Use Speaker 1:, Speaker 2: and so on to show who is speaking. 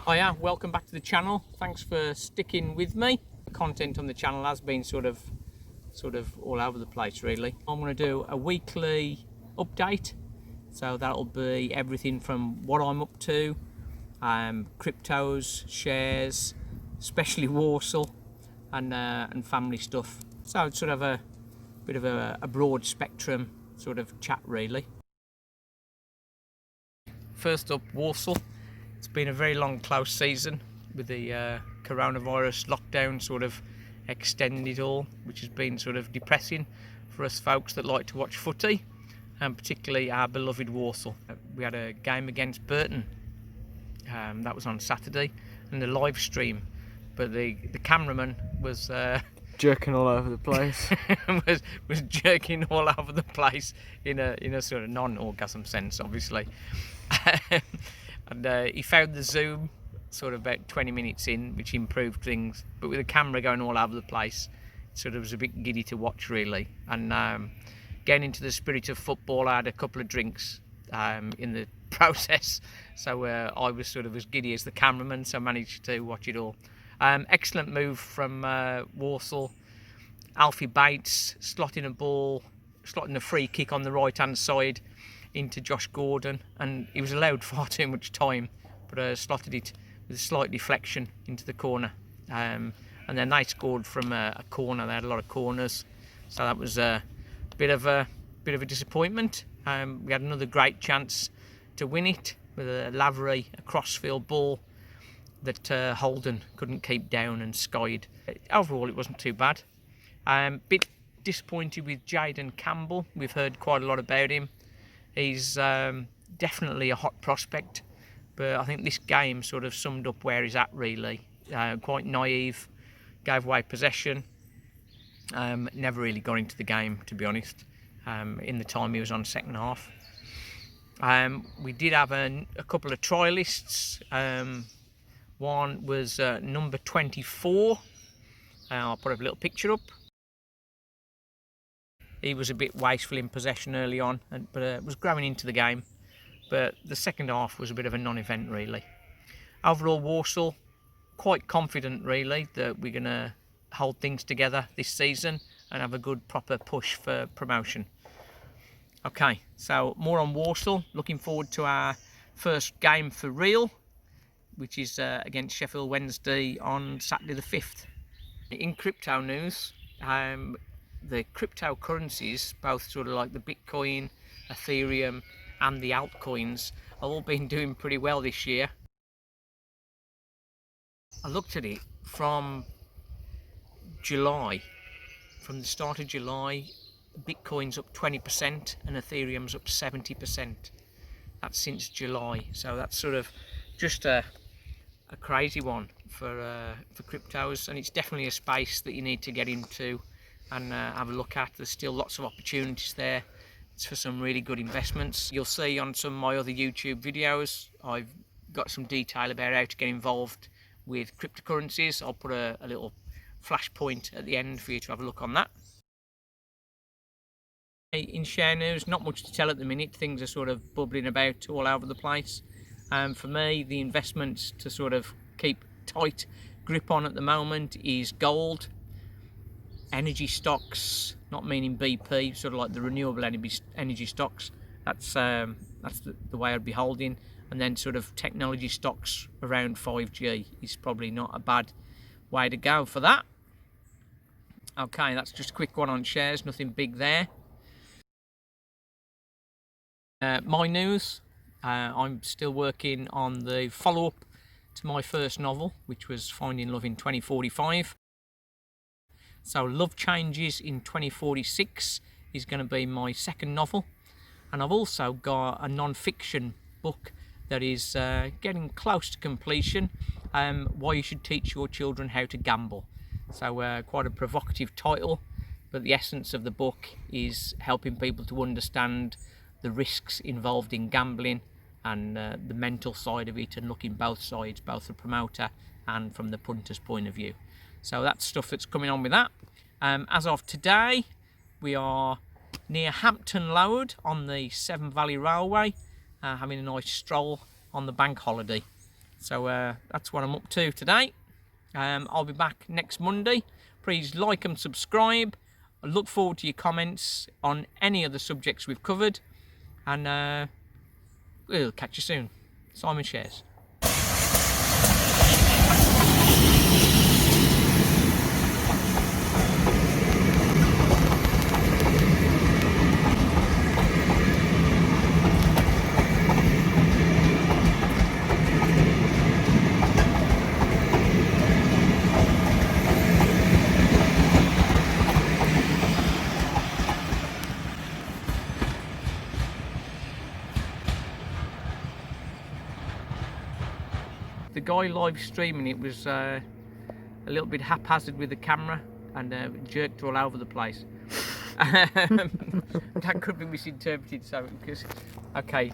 Speaker 1: Hiya, welcome back to the channel. Thanks for sticking with me. The content on the channel has been sort of all over the place really. I'm going to do a weekly update, so that'll be everything from what I'm up to, cryptos, shares, especially Walsall, and family stuff. So it's sort of a bit of a broad spectrum sort of chat really. First up, Walsall. It's been a very long close season with the coronavirus lockdown sort of extending it all, which has been sort of depressing for us folks that like to watch footy, and particularly our beloved Walsall. We had a game against Burton, that was on Saturday, and the live stream, but the cameraman was
Speaker 2: jerking all over the place.
Speaker 1: was jerking all over the place in a sort of non-orgasm sense, obviously. And he found the zoom sort of about 20 minutes in, which improved things, but with the camera going all over the place, it sort of was a bit giddy to watch really. And getting into the spirit of football, I had a couple of drinks in the process, so I was sort of as giddy as the cameraman, so I managed to watch it all. Excellent move from Walsall. Alfie Bates slotting a free kick on the right hand side into Josh Gordon, and he was allowed far too much time, but slotted it with a slight deflection into the corner, and then they scored from a corner. They had a lot of corners, so that was a bit of a disappointment. We had another great chance to win it with a Lavery, a crossfield ball that Holden couldn't keep down and skied. Overall, it wasn't too bad. Bit disappointed with Jayden Campbell. We've heard quite a lot about him. He's definitely a hot prospect, but I think this game sort of summed up where he's at really. Quite naive, gave away possession, never really got into the game, to be honest, in the time he was on second half. We did have a couple of trialists. One was number 24. I'll put a little picture up. He was a bit wasteful in possession early on, but was growing into the game. But the second half was a bit of a non-event really. Overall, Walsall, quite confident really that we're going to hold things together this season and have a good proper push for promotion. Okay, so more on Walsall. Looking forward to our first game for real, which is against Sheffield Wednesday on Saturday the 5th. In crypto news, the cryptocurrencies, both sort of like the Bitcoin, Ethereum and the altcoins, have all been doing pretty well this year. I looked at it from July. From the start of July, Bitcoin's up 20% and Ethereum's up 70%. That's since July, so that's sort of just a crazy one for cryptos, and it's definitely a space that you need to get into and have a look at. There's still lots of opportunities there. It's for some really good investments. You'll see on some of my other YouTube videos, I've got some detail about how to get involved with cryptocurrencies. I'll put a little flash point at the end for you to have a look on that. In share news, not much to tell at the minute. Things are sort of bubbling about all over the place. For me, the investments to sort of keep tight grip on at the moment is gold, energy stocks, not meaning BP, sort of like the renewable energy stocks. That's the way I'd be holding, and then sort of technology stocks around 5G is probably not a bad way to go for that. Okay, that's just a quick one on shares, nothing big there. My news, I'm still working on the follow-up to my first novel, which was Finding Love in 2045. So Love Changes in 2046 is going to be my second novel, and I've also got a non-fiction book that is getting close to completion, Why You Should Teach Your Children How to Gamble. So quite a provocative title, but the essence of the book is helping people to understand the risks involved in gambling and the mental side of it, and looking both sides, both the promoter and from the punter's point of view. So that's stuff that's coming on with that. As of today, we are near Hampton Load on the Severn Valley Railway, having a nice stroll on the bank holiday. So that's what I'm up to today. I'll be back next Monday. Please like and subscribe. I look forward to your comments on any of the subjects we've covered, and we'll catch you soon. Simon Shares. The guy live streaming it was a little bit haphazard with the camera and jerked all over the place. That could be misinterpreted, so because okay.